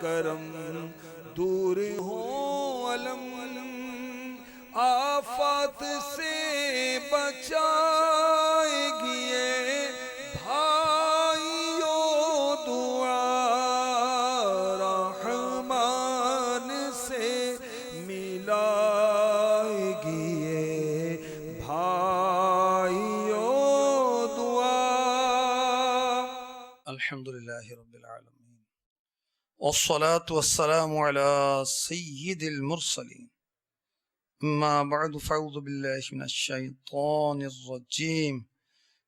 کرم دور ہو علم آفات سے بچائے گی یہ بھائیو دعا رحمان سے ملائے گی یہ بھائیو دعا۔ الحمدللہ رب العالمین والصلاة والسلام على سید المرسلین اما بعد فاعوذ باللہ من الشیطان الرجیم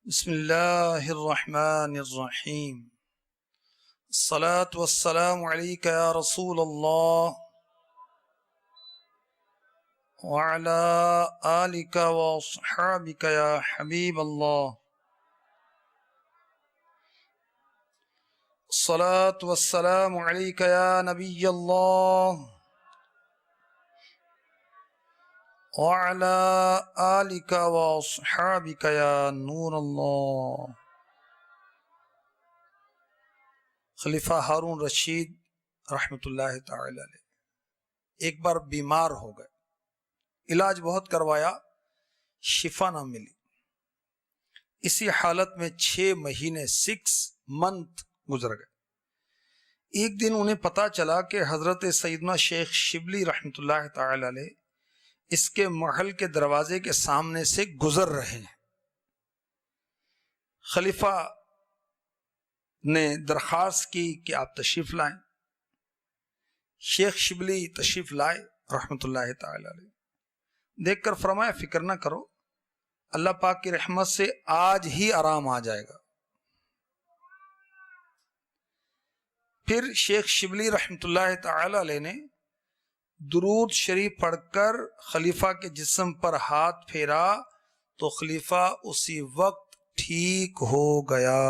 بسم اللہ الرحمن الرحیم الصلاة والسلام علیک یا رسول اللہ وعلى آلک واصحابک یا حبیب اللہ الصلاة والسلام علیک یا نبی اللہ وعلى آلک واصحابک یا نور اللہ۔ خلیفہ ہارون رشید رحمۃ اللہ تعالی علیہ ایک بار بیمار ہو گئے، علاج بہت کروایا، شفا نہ ملی۔ اسی حالت میں 6 مہینے 6 منتھ گزر گئے۔ ایک دن انہیں پتا چلا کہ حضرت سیدنا شیخ شبلی رحمۃ اللہ تعالی علیہ اس کے محل کے دروازے کے سامنے سے گزر رہے ہیں۔ خلیفہ نے درخواست کی کہ آپ تشریف لائیں۔ شیخ شبلی تشریف لائے رحمۃ اللہ تعالی علیہ، دیکھ کر فرمایا فکر نہ کرو، اللہ پاک کی رحمت سے آج ہی آرام آ جائے گا۔ پھر شیخ شبلی رحمۃ اللہ تعالی علیہ نے درود شریف پڑھ کر خلیفہ کے جسم پر ہاتھ پھیرا تو خلیفہ اسی وقت ٹھیک ہو گیا۔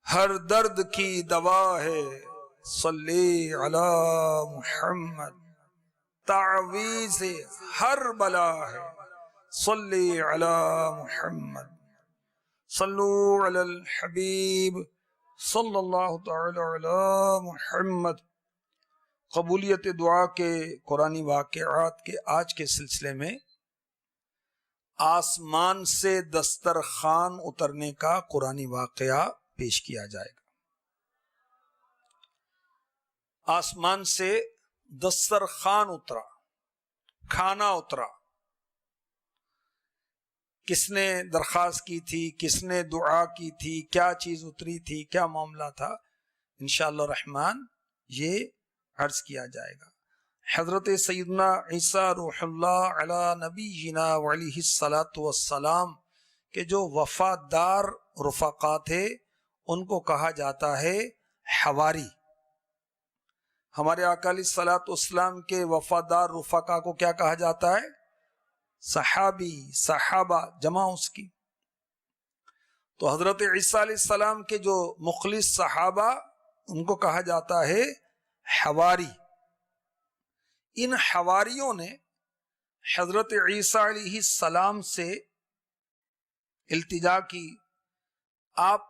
ہر درد کی دوا ہے صلی علی محمد، تعویذ ہر بلا ہے صلی علی محمد، صلو علی الحبیب صلی اللہ تعالی علی محمد۔ قبولیت دعا کے قرآنی واقعات کے آج کے سلسلے میں آسمان سے دسترخوان اترنے کا قرآنی واقعہ پیش کیا جائے گا۔ آسمان سے دسترخوان اترا، کھانا اترا، کس نے درخواست کی تھی، کس نے دعا کی تھی، کیا چیز اتری تھی، کیا معاملہ تھا، انشاءاللہ الرحمن یہ عرض کیا جائے گا۔ حضرت سیدنا عیسیٰ روح اللہ علی نبینا وعلیہ الصلاۃ والسلام کے جو وفادار رفقا تھے ان کو کہا جاتا ہے حواری۔ ہمارے آقا علیہ الصلاۃ والسلام کے وفادار رفقا کو کیا کہا جاتا ہے؟ صحابی، صحابہ جمع اس کی۔ تو حضرت عیسیٰ علیہ السلام کے جو مخلص صحابہ ان کو کہا جاتا ہے حواری۔ ان حواریوں نے حضرت عیسیٰ علیہ السلام سے التجا کی آپ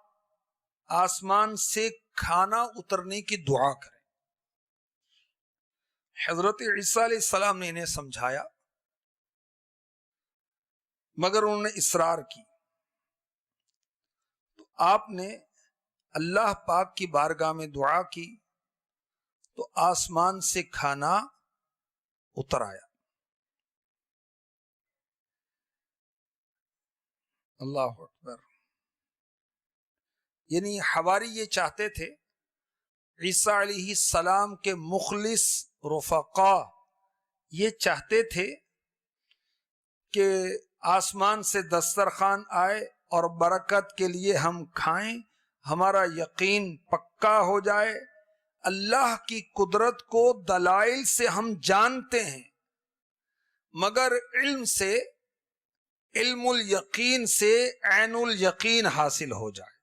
آسمان سے کھانا اترنے کی دعا کریں۔ حضرت عیسیٰ علیہ السلام نے انہیں سمجھایا مگر انہوں نے اصرار کی، تو آپ نے اللہ پاک کی بارگاہ میں دعا کی تو آسمان سے کھانا اتر آیا۔ اللہ اکبر۔ یعنی حواری یہ چاہتے تھے، عیسیٰ علیہ السلام کے مخلص رفقا یہ چاہتے تھے کہ آسمان سے دسترخوان آئے اور برکت کے لیے ہم کھائیں، ہمارا یقین پکا ہو جائے، اللہ کی قدرت کو دلائل سے ہم جانتے ہیں مگر علم سے، علم الیقین سے عین الیقین حاصل ہو جائے۔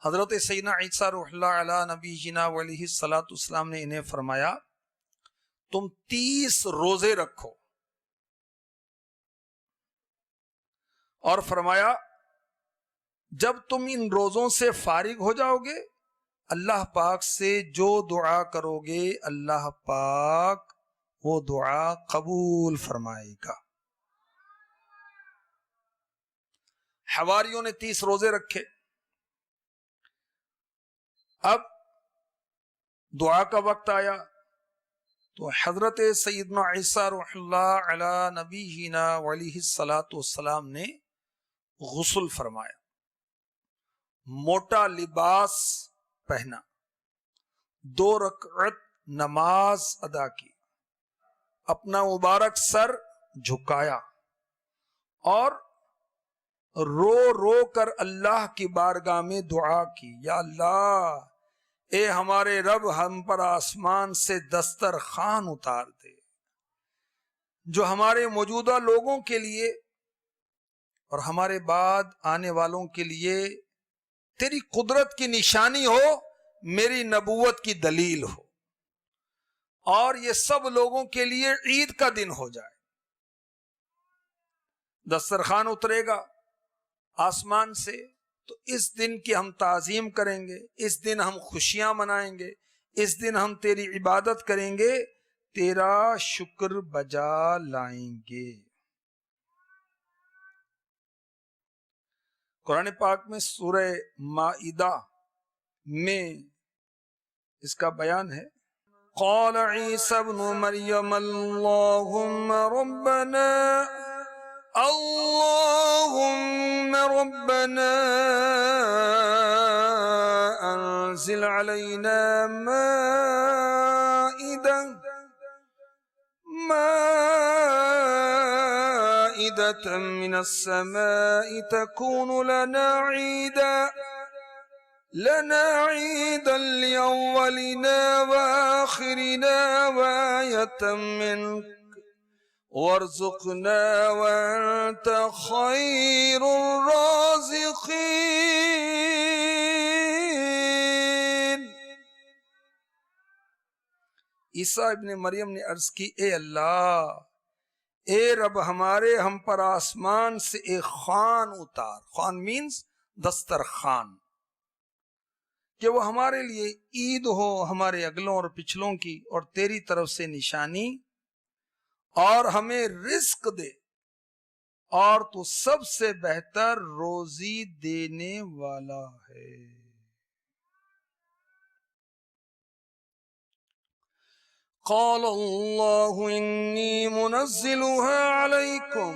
حضرت سیدنا عیسیٰ روح اللہ علی نبینا وعلیہ الصلاۃ والسلام نے انہیں فرمایا تم 30 روزے رکھو، اور فرمایا جب تم ان روزوں سے فارغ ہو جاؤ گے اللہ پاک سے جو دعا کرو گے اللہ پاک وہ دعا قبول فرمائے گا۔ حواریوں نے 30 روزے رکھے، اب دعا کا وقت آیا تو حضرت سیدنا عیسیٰ روح اللہ علی نبینا وعلیہ الصلاۃ والسلام نے غسل فرمایا، موٹا لباس پہنا، 2 رکعت نماز ادا کی، اپنا مبارک سر جھکایا اور رو رو کر اللہ کی بارگاہ میں دعا کی، یا اللہ اے ہمارے رب ہم پر آسمان سے دسترخوان اتار دے جو ہمارے موجودہ لوگوں کے لیے اور ہمارے بعد آنے والوں کے لیے تیری قدرت کی نشانی ہو، میری نبوت کی دلیل ہو، اور یہ سب لوگوں کے لیے عید کا دن ہو جائے۔ دسترخوان اترے گا آسمان سے تو اس دن کی ہم تعظیم کریں گے، اس دن ہم خوشیاں منائیں گے، اس دن ہم تیری عبادت کریں گے، تیرا شکر بجا لائیں گے۔ قرآن پاک میں سورہ مائدہ میں اس کا بیان ہے، قال عیسی ابن مریم اللہم ربنا انزل علینا مائدة من السماء تكون لنا عيدا لأولنا وآخرنا وآية منك وارزقنا وأنت خير الرازقين۔ عیسیٰ ابن مریم نے عرض کی، اے اللہ، اے رب ہمارے، ہم پر آسمان سے ایک خوان اتار، خوان مینز دسترخوان، کہ وہ ہمارے لیے عید ہو، ہمارے اگلوں اور پچھلوں کی، اور تیری طرف سے نشانی، اور ہمیں رزق دے، اور تو سب سے بہتر روزی دینے والا ہے۔ قال اللہ انی منزلها علیکم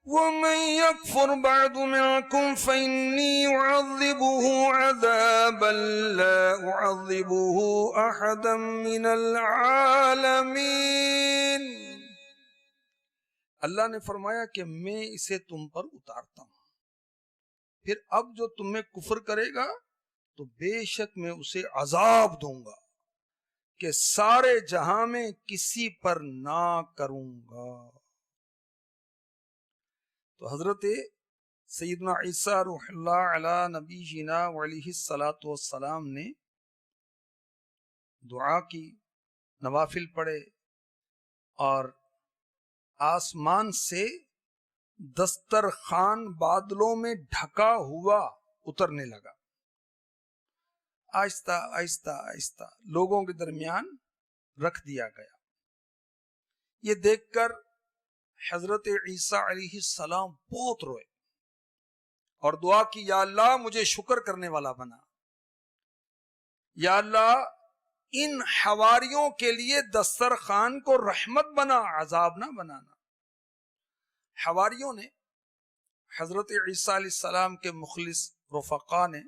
ومن يكفر بعد منكم فإني أعذبه عذابا لا أعذبه أحدا من العالمين۔ اللہ نے فرمایا کہ میں اسے تم پر اتارتا ہوں، پھر اب جو تم میں کفر کرے گا تو بے شک میں اسے عذاب دوں گا کہ سارے جہاں میں کسی پر نہ کروں گا۔ تو حضرت سیدنا عیسیٰ روح اللہ علی نبینا وعلیہ الصلاۃ والسلام نے دعا کی، نوافل پڑھے، اور آسمان سے دسترخوان بادلوں میں ڈھکا ہوا اترنے لگا، آہستہ آہستہ آہستہ لوگوں کے درمیان رکھ دیا گیا۔ یہ دیکھ کر حضرت عیسیٰ علیہ السلام بہت روئے اور دعا کی، یا اللہ مجھے شکر کرنے والا بنا، یا اللہ ان حواریوں کے لیے دسترخوان کو رحمت بنا، عذاب نہ بنانا۔ حواریوں نے حضرت عیسیٰ علیہ السلام کے مخلص رفقا نے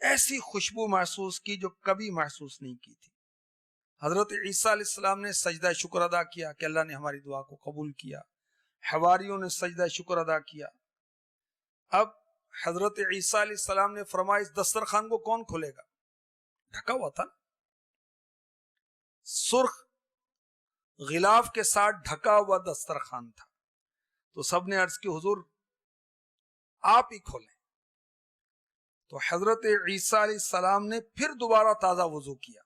ایسی خوشبو محسوس کی جو کبھی محسوس نہیں کی تھی۔ حضرت عیسیٰ علیہ السلام نے سجدہ شکر ادا کیا کہ اللہ نے ہماری دعا کو قبول کیا، حواریوں نے سجدہ شکر ادا کیا۔ اب حضرت عیسیٰ علیہ السلام نے فرمایا اس دسترخوان کو کون کھولے گا؟ ڈھکا ہوا تھا، سرخ غلاف کے ساتھ ڈھکا ہوا دسترخوان تھا، تو سب نے عرض کی حضور آپ ہی کھولیں۔ تو حضرت عیسیٰ علیہ السلام نے پھر دوبارہ تازہ وضو کیا،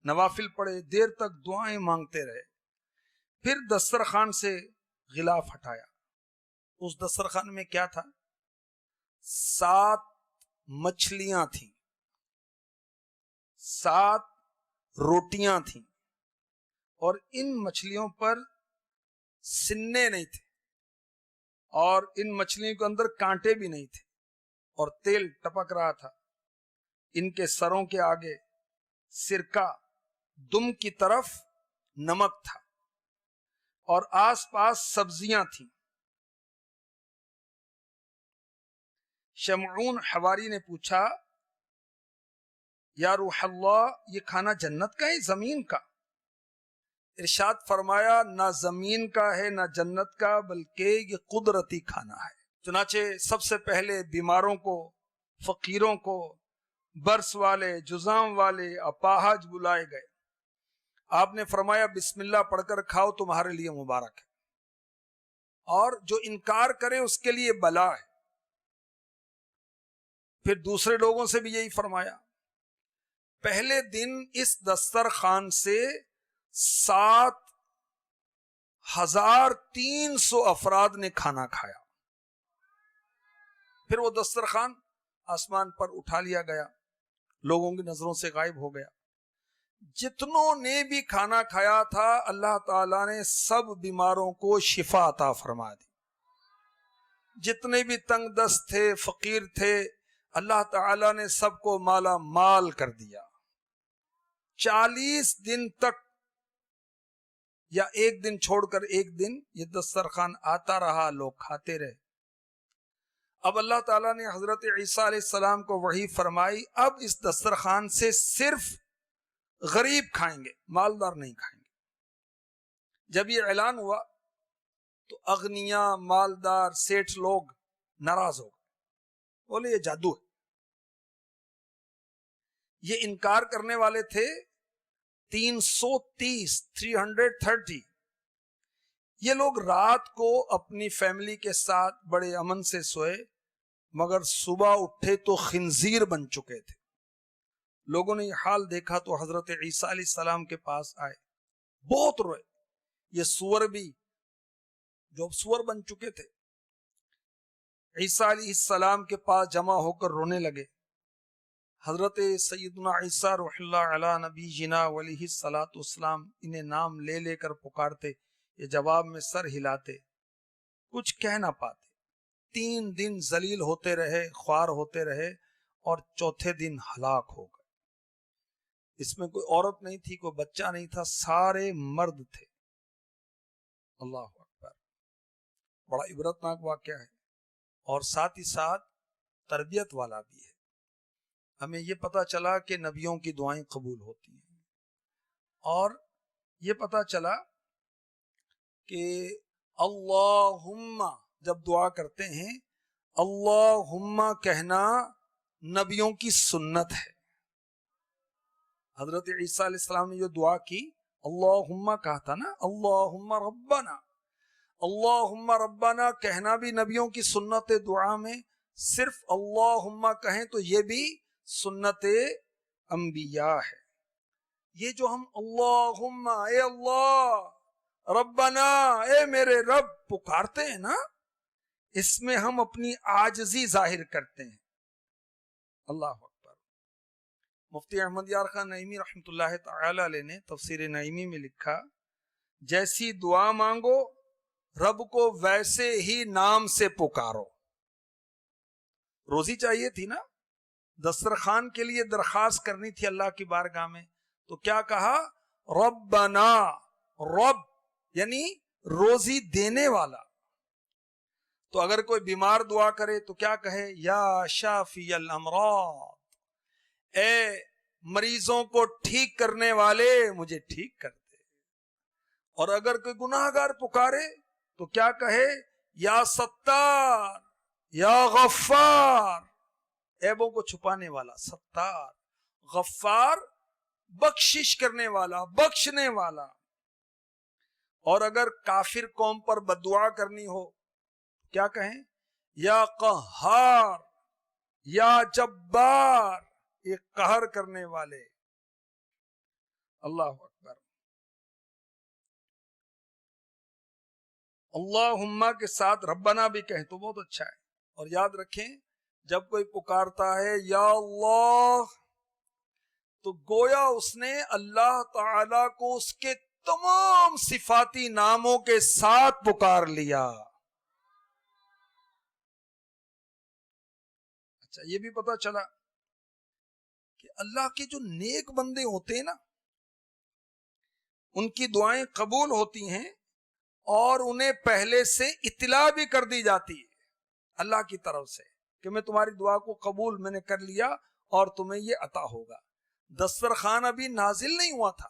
نوافل پڑھے، دیر تک دعائیں مانگتے رہے، پھر دسترخوان سے غلاف ہٹایا۔ اس دسترخوان میں کیا تھا؟ 7 مچھلیاں تھیں، 7 روٹیاں تھیں، اور ان مچھلیوں پر سننے نہیں تھے، اور ان مچھلیوں کے اندر کانٹے بھی نہیں تھے، اور تیل ٹپک رہا تھا۔ ان کے سروں کے آگے سرکہ، دم کی طرف نمک تھا، اور آس پاس سبزیاں تھیں۔ شمعون حواری نے پوچھا، یا روح اللہ، یہ کھانا جنت کا ہے زمین کا؟ ارشاد فرمایا، نہ زمین کا ہے نہ جنت کا، بلکہ یہ قدرتی کھانا ہے۔ چنانچہ سب سے پہلے بیماروں کو، فقیروں کو، برس والے، جزام والے، اپاہج بلائے گئے۔ آپ نے فرمایا بسم اللہ پڑھ کر کھاؤ، تمہارے لیے مبارک ہے، اور جو انکار کرے اس کے لیے بلا ہے۔ پھر دوسرے لوگوں سے بھی یہی فرمایا۔ پہلے دن اس دسترخوان سے 7,300 افراد نے کھانا کھایا۔ پھر وہ دسترخوان آسمان پر اٹھا لیا گیا، لوگوں کی نظروں سے غائب ہو گیا۔ جتنوں نے بھی کھانا کھایا تھا، اللہ تعالیٰ نے سب بیماروں کو شفا عطا فرما دی۔ جتنے بھی تنگ دست تھے، فقیر تھے، اللہ تعالیٰ نے سب کو مالا مال کر دیا۔ 40 دن تک، یا ایک دن چھوڑ کر ایک دن، یہ دسترخوان آتا رہا، لوگ کھاتے رہے۔ اب اللہ تعالیٰ نے حضرت عیسیٰ علیہ السلام کو وحی فرمائی، اب اس دسترخوان سے صرف غریب کھائیں گے، مالدار نہیں کھائیں گے۔ جب یہ اعلان ہوا تو اغنیاء، مالدار، سیٹھ لوگ ناراض ہو گئے، بولے یہ جادو ہے۔ یہ انکار کرنے والے تھے 330۔ یہ لوگ رات کو اپنی فیملی کے ساتھ بڑے امن سے سوئے، مگر صبح اٹھے تو خنزیر بن چکے تھے۔ لوگوں نے یہ حال دیکھا تو حضرت عیسیٰ علیہ السلام کے پاس آئے، بہت روئے۔ یہ سور بھی جو سور بن چکے تھے، عیسیٰ علیہ السلام کے پاس جمع ہو کر رونے لگے۔ حضرت سیدنا عیسیٰ روح اللہ علی نبی جنا علیہ الصلاۃ والسلام انہیں نام لے لے کر پکارتے، یہ جواب میں سر ہلاتے، کچھ کہہ نہ پاتے۔ 3 دن ذلیل ہوتے رہے، خوار ہوتے رہے، اور چوتھے دن ہلاک ہو گئے۔ اس میں کوئی عورت نہیں تھی، کوئی بچہ نہیں تھا، سارے مرد تھے۔ اللہ اکبر، بڑا عبرتناک واقعہ ہے، اور ساتھ ہی ساتھ تربیت والا بھی ہے۔ ہمیں یہ پتا چلا کہ نبیوں کی دعائیں قبول ہوتی ہیں، اور یہ پتا چلا کہ اللہم جب دعا کرتے ہیں، اللہم کہنا نبیوں کی سنت ہے۔ حضرت عیسیٰ علیہ السلام نے جو دعا کی، اللہم کہا تھا نا، اللہم ربنا، اللہم ربنا کہنا بھی نبیوں کی سنت دعا میں۔ صرف اللہم کہیں تو یہ بھی سنت انبیاء ہے۔ یہ جو ہم اللہم، اے اللہ، ربنا، اے میرے رب پکارتے ہیں نا، اس میں ہم اپنی عاجزی ظاہر کرتے ہیں۔ اللہ اکبر۔ مفتی احمد یار خان نعیمی رحمۃ اللہ تعالی علیہ نے تفسیر نعیمی میں لکھا، جیسی دعا مانگو رب کو ویسے ہی نام سے پکارو۔ روزی چاہیے تھی نا، دسترخوان کے لیے درخواست کرنی تھی اللہ کی بارگاہ میں، تو کیا کہا؟ ربنا، رب یعنی روزی دینے والا۔ تو اگر کوئی بیمار دعا کرے تو کیا کہے؟ یا شافی الامراض، اے مریضوں کو ٹھیک کرنے والے، مجھے ٹھیک کر دے۔ اور اگر کوئی گناہ گار پکارے تو کیا کہے؟ یا ستار، یا غفار، عیبوں کو چھپانے والا، ستار، غفار بخشش کرنے والا، بخشنے والا۔ اور اگر کافر قوم پر بددعا کرنی ہو کیا کہیں؟ یا قہار، یا جبار، یہ قہر کرنے والے۔ اللہ اکبر۔ اللہم کے ساتھ ربنا بھی کہیں تو بہت اچھا ہے۔ اور یاد رکھیں جب کوئی پکارتا ہے یا اللہ تو گویا اس نے اللہ تعالی کو اس کے تمام صفاتی ناموں کے ساتھ پکار لیا. اچھا یہ بھی پتا چلا کہ اللہ کے جو نیک بندے ہوتے ہیں نا ان کی دعائیں قبول ہوتی ہیں اور انہیں پہلے سے اطلاع بھی کر دی جاتی ہے اللہ کی طرف سے کہ میں تمہاری دعا کو قبول میں نے کر لیا اور تمہیں یہ عطا ہوگا. دسترخوان ابھی نازل نہیں ہوا تھا،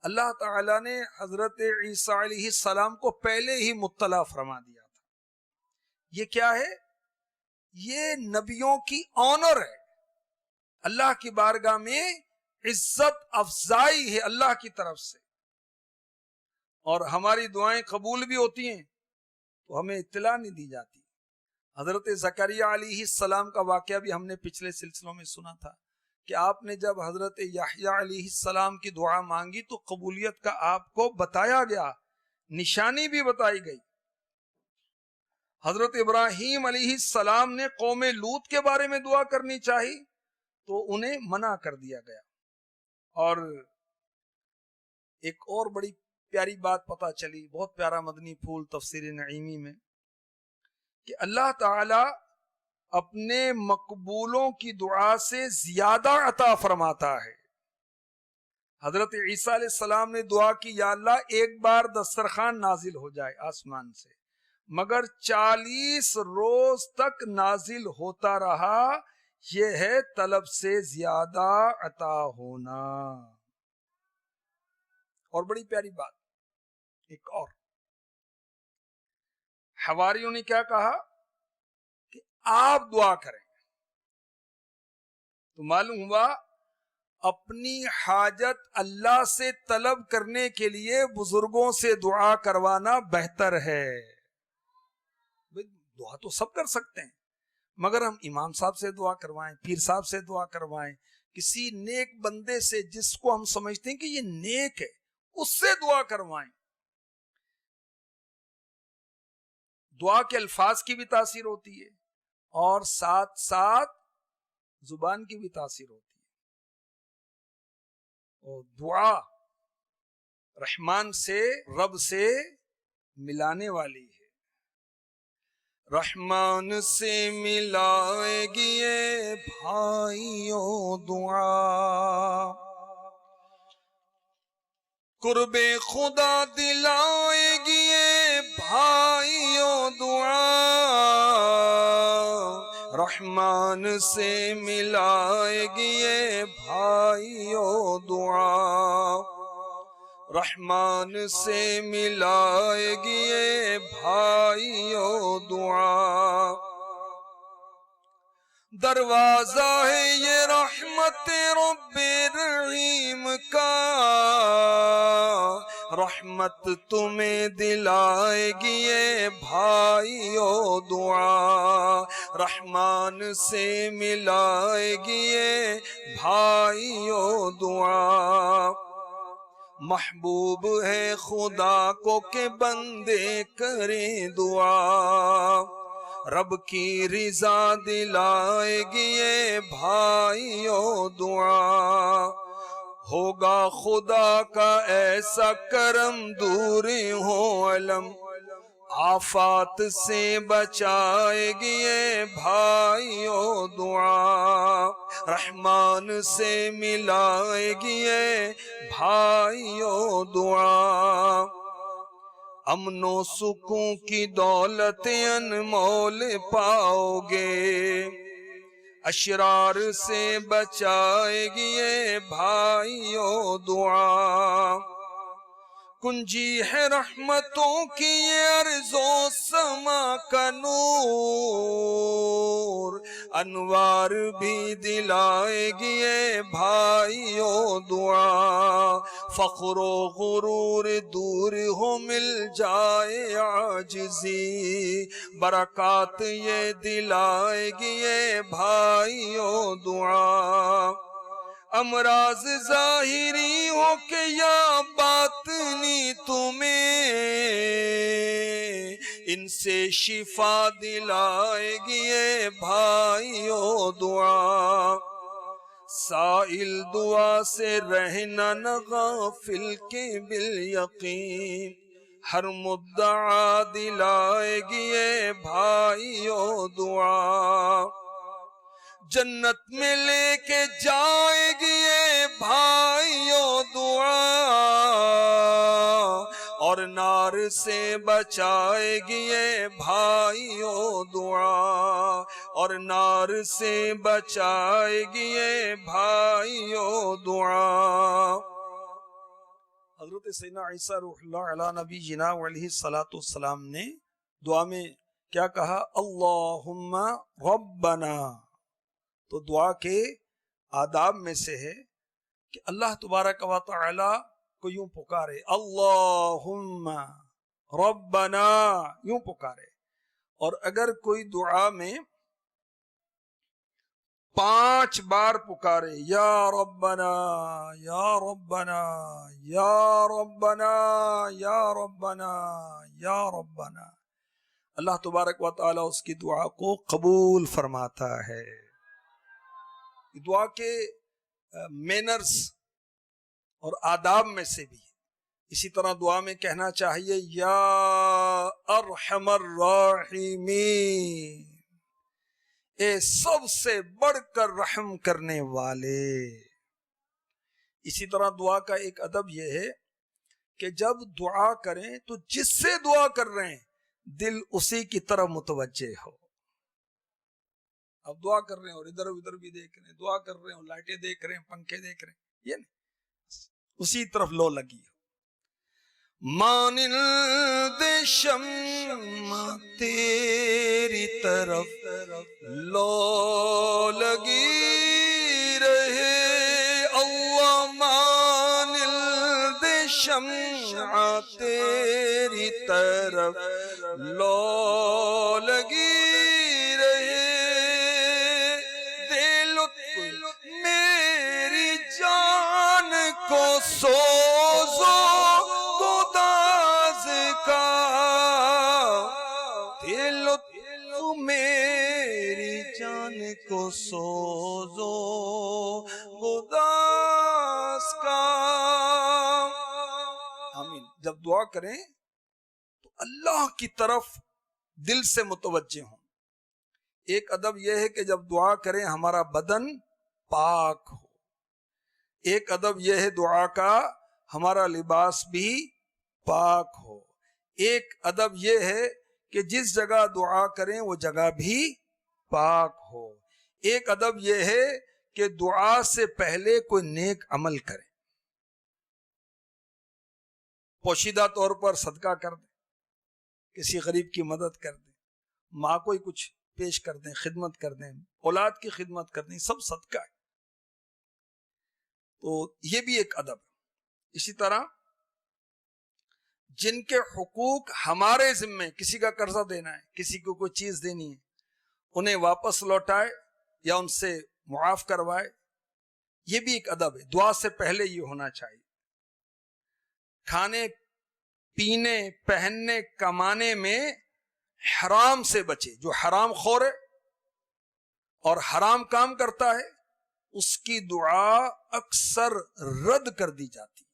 اللہ تعالیٰ نے حضرت عیسیٰ علیہ السلام کو پہلے ہی مطلع فرما دیا تھا. یہ کیا ہے؟ یہ نبیوں کی آنر ہے، اللہ کی بارگاہ میں عزت افزائی ہے اللہ کی طرف سے. اور ہماری دعائیں قبول بھی ہوتی ہیں تو ہمیں اطلاع نہیں دی جاتی. حضرت زکریا علیہ السلام کا واقعہ بھی ہم نے پچھلے سلسلوں میں سنا تھا کہ آپ نے جب حضرت یحییٰ علیہ السلام کی دعا مانگی تو قبولیت کا آپ کو بتایا گیا، نشانی بھی بتائی گئی. حضرت ابراہیم علیہ السلام نے قوم لوط کے بارے میں دعا کرنی چاہی تو انہیں منع کر دیا گیا. اور ایک اور بڑی پیاری بات پتہ چلی، بہت پیارا مدنی پھول تفسیر نعیمی میں، کہ اللہ تعالی اپنے مقبولوں کی دعا سے زیادہ عطا فرماتا ہے. حضرت عیسیٰ علیہ السلام نے دعا کی یا اللہ ایک بار دسترخوان نازل ہو جائے آسمان سے، مگر 40 روز تک نازل ہوتا رہا. یہ ہے طلب سے زیادہ عطا ہونا. اور بڑی پیاری بات ایک اور، حواریوں نے کیا کہا کہ آپ دعا کریں. تو معلوم ہوا اپنی حاجت اللہ سے طلب کرنے کے لیے بزرگوں سے دعا کروانا بہتر ہے. دعا تو سب کر سکتے ہیں مگر ہم امام صاحب سے دعا کروائیں، پیر صاحب سے دعا کروائیں، کسی نیک بندے سے جس کو ہم سمجھتے ہیں کہ یہ نیک ہے اس سے دعا کروائیں. دعا کے الفاظ کی بھی تاثیر ہوتی ہے اور ساتھ ساتھ زبان کی بھی تاثیر ہوتی ہے. اور دعا رحمان سے، رب سے ملانے والی ہے. رحمان سے ملائے گی یہ بھائیوں دعا، قرب خدا دلائے گی یہ بھائیوں دعا. رحمان سے ملائے گی یہ بھائیوں دعا، رحمان سے ملائے گی یہ بھائیوں دعا. دروازہ ہے یہ رحمت رب رحیم کا، رحمت تمہیں دلائے گی یہ بھائیوں دعا. رحمان سے ملائے گی یہ بھائیوں دعا. محبوب ہے خدا کو کہ بندے کریں دعا، رب کی رضا دلائے گی یہ بھائیوں دعا. ہوگا خدا کا ایسا کرم دور ہو علم، آفات سے بچائے گی یہ بھائیوں دعا. رحمان سے ملائے گی یہ بھائیوں دعا. امن و سکون کی دولت انمول پاؤ گے، اشرار سے بچائے گی یہ بھائیوں دعا. کنجی ہے رحمتوں کی یہ ارض و سما کا نور، انوار بھی دلائے گی یہ بھائیوں دعا. فخر و غرور دور ہو مل جائے عاجزی، برکات یہ دلائے گی یہ بھائیوں دعا. امراض ظاہری ہو کہ یا باطنی تمہیں، ان سے شفا دلائے گی یہ بھائیو دعا، سائل دعا سے رہنا نہ غافل کے بالیقین، ہر مدعا دلائے گی یہ بھائیو دعا، جنت میں لے کے جائے گی یہ بھائیو دعا، اور نار سے بچائے گی یہ بھائیو دعا، اور نار سے بچائے گی یہ بھائیو دعا۔ حضرت سیدنا عیسیٰ روح اللہ علیہ نبی جنا علیہ السلام نے دعا میں کیا کہا؟ اللہم ربنا۔ تو دعا کے آداب میں سے ہے کہ اللہ تبارک و تعالی کو یوں پکارے، اللہم ربنا، یوں پکارے۔ اور اگر کوئی دعا میں 5 بار پکارے، یا ربنا یا ربنا یا ربنا یا ربنا یا ربنا، اللہ تبارک و تعالی اس کی دعا کو قبول فرماتا ہے۔ دعا کے مینرز اور آداب میں سے بھی اسی طرح دعا میں کہنا چاہیے یا ارحم الراحمین، اے سب سے بڑھ کر رحم کرنے والے۔ اسی طرح دعا کا ایک ادب یہ ہے کہ جب دعا کریں تو جس سے دعا کر رہے ہیں دل اسی کی طرف متوجہ ہو۔ اب دعا کر رہے ہیں اور ادھر ادھر بھی دیکھ رہے ہیں، دعا کر رہے ہیں لائٹیں دیکھ رہے ہیں، پنکھے دیکھ رہے ہیں، یہ نہیں، اسی طرف لو لگی ہو۔ مانند شمع تیری طرف لو لگی رہے، اللہ مانند شمع تیری طرف لو لگی رہے، دے لطف میری جان کو سوزو گداز کا، دے لطف میری جان کو سوزو گداز کا۔ آمین۔ جب دعا کریں تو اللہ کی طرف دل سے متوجہ ہوں۔ ایک ادب یہ ہے کہ جب دعا کریں ہمارا بدن پاک ہو۔ ایک ادب یہ ہے دعا کا ہمارا لباس بھی پاک ہو۔ ایک ادب یہ ہے کہ جس جگہ دعا کریں وہ جگہ بھی پاک ہو۔ ایک ادب یہ ہے کہ دعا سے پہلے کوئی نیک عمل کرے، پوشیدہ طور پر صدقہ کر دیں، کسی غریب کی مدد کر دیں، ماں کو ہی کچھ پیش کر دیں، خدمت کر دیں، اولاد کی خدمت کر دیں، سب صدقہ ہے۔ تو یہ بھی ایک ادب ہے۔ اسی طرح جن کے حقوق ہمارے ذمے، کسی کا قرضہ دینا ہے، کسی کو کوئی چیز دینی ہے، انہیں واپس لوٹائے یا ان سے معاف کروائے، یہ بھی ایک ادب ہے۔ دعا سے پہلے یہ ہونا چاہیے۔ کھانے پینے پہننے کمانے میں حرام سے بچے۔ جو حرام خور ہے اور حرام کام کرتا ہے اس کی دعا اکثر رد کر دی جاتی،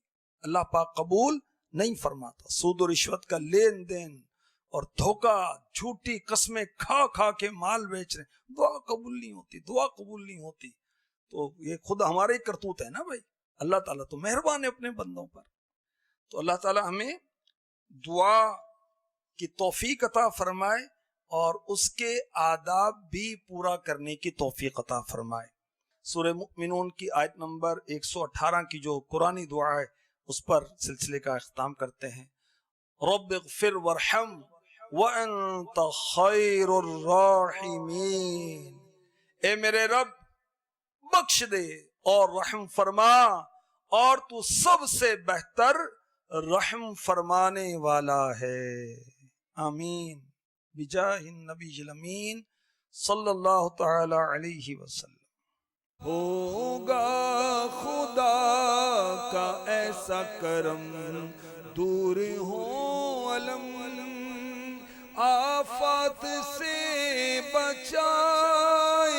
اللہ پاک قبول نہیں فرماتا۔ سود و رشوت کا لین دین اور دھوکہ، جھوٹی قسمیں کھا کھا کے مال بیچ رہے ہیں، دعا قبول نہیں ہوتی، دعا قبول نہیں ہوتی۔ تو یہ خود ہمارے ہی کرتوت ہے نا بھائی۔ اللہ تعالیٰ تو مہربان ہے اپنے بندوں پر۔ تو اللہ تعالیٰ ہمیں دعا کی توفیق عطا فرمائے اور اس کے آداب بھی پورا کرنے کی توفیق عطا فرمائے۔ سورہ مؤمنون کی آیت نمبر 118 کی جو قرآنی دعا ہے اس پر سلسلے کا اختتام کرتے ہیں۔ رب اغفر وارحم وانت خیر الراحمین، اے میرے رب بخش دے اور رحم فرما، اور تو سب سے بہتر رحم فرمانے والا ہے۔ آمین بجاہ النبی الامین صلی اللہ تعالی علیہ وسلم۔ ہوگا خدا کا ایسا کرم، دور ہو علم آفات سے بچائے